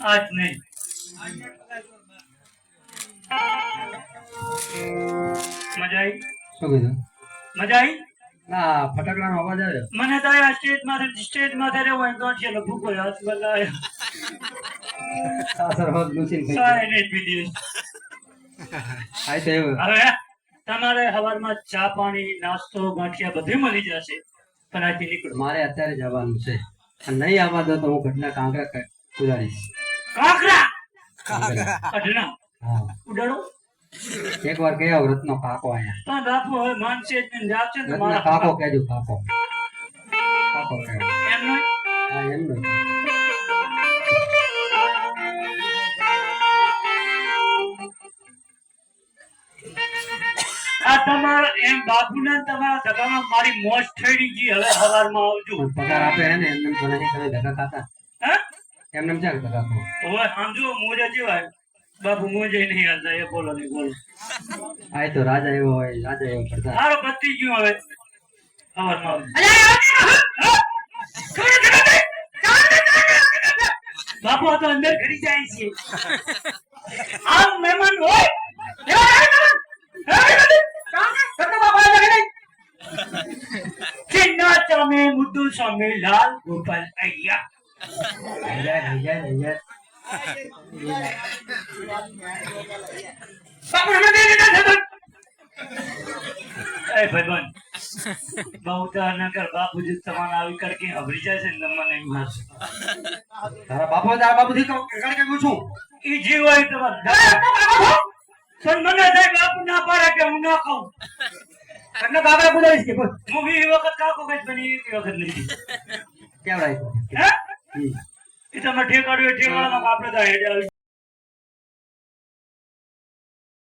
આજ નહીં મજા આવી શું કીધું? મજા આવી ના ફટાકડાનો અવાજ આવ્યો. મને તો આ સ્ટેજ માં રહેવું હોય તો છે ભૂકો હાથ બદલાયો સાસર હોત લૂસીને ખાઈ સાય ને પીધી આ તો એવું. હવે તમારે સવારમાં ચા પાણી નાસ્તો ગાંઠિયા બધું મળી જશે પણ આથી નીકળો મારે અત્યારે જવાનું છે અને નહીં આવવા દો તો હું ઘટના કાંકરા ઉડાડીશ. કાંકરા કાંકરા. અઢના હા ઉડાડો એક વાર કહ્યો વ્રતનો કાકો આયા. પણ બાપુ હવે માનશે જ ને જાગશે ને વ્રતના કાકો કહેજો કાકો. કાકો કહેજો. એમનો હા એમનો. આ તમારા એમ બાપુના ને તમારા સગામાં મારી મોજ થઈ ગઈ હવે સવારમાં આવજો પણ પગાર આપે હે ને એમને તો નહીં તમે ધક્કા ખાતા. હે એમને એમ ક્યાં ધક્કા ખાઓ? હવે સમજો મોજે જેવાય બાપુ મોજે નહીં હાલતા એ બોલો નહીં બોલો આ તો રાજા એવો હોય રાજા એવો પડતા. મારો પતિ ગયો હવે સવારમાં બાપુ આ તો અંદર ઘડી જાય છે આમ મહેમાન હોય ચિન્ના ચામે મુદ્દુ સામે લાલ ગોપાલ અય્યા બાપુ હમણાં દે એ ભાઈબંધ બહુ તાર ના કર બાપુજી તમારે આવી કરકે અભરી જાય છે ને મને એમ મારશે તારા બાપુ તારા બાપુથી કાઢી કે છું. ઈ જીવ હોય તમારે પણ મને થાય બાપુ ના પાડે કે હું ના ખાઉં એટલે કાકરા બોલાવીશ કે બોલ. હું બી વખત કાકો કઈ બની એક વખત નહીં કેવડાય તો. હે એ તમે ઠેકાડ્યું ઠેકાડવામાં આપણે તો હેડ આવી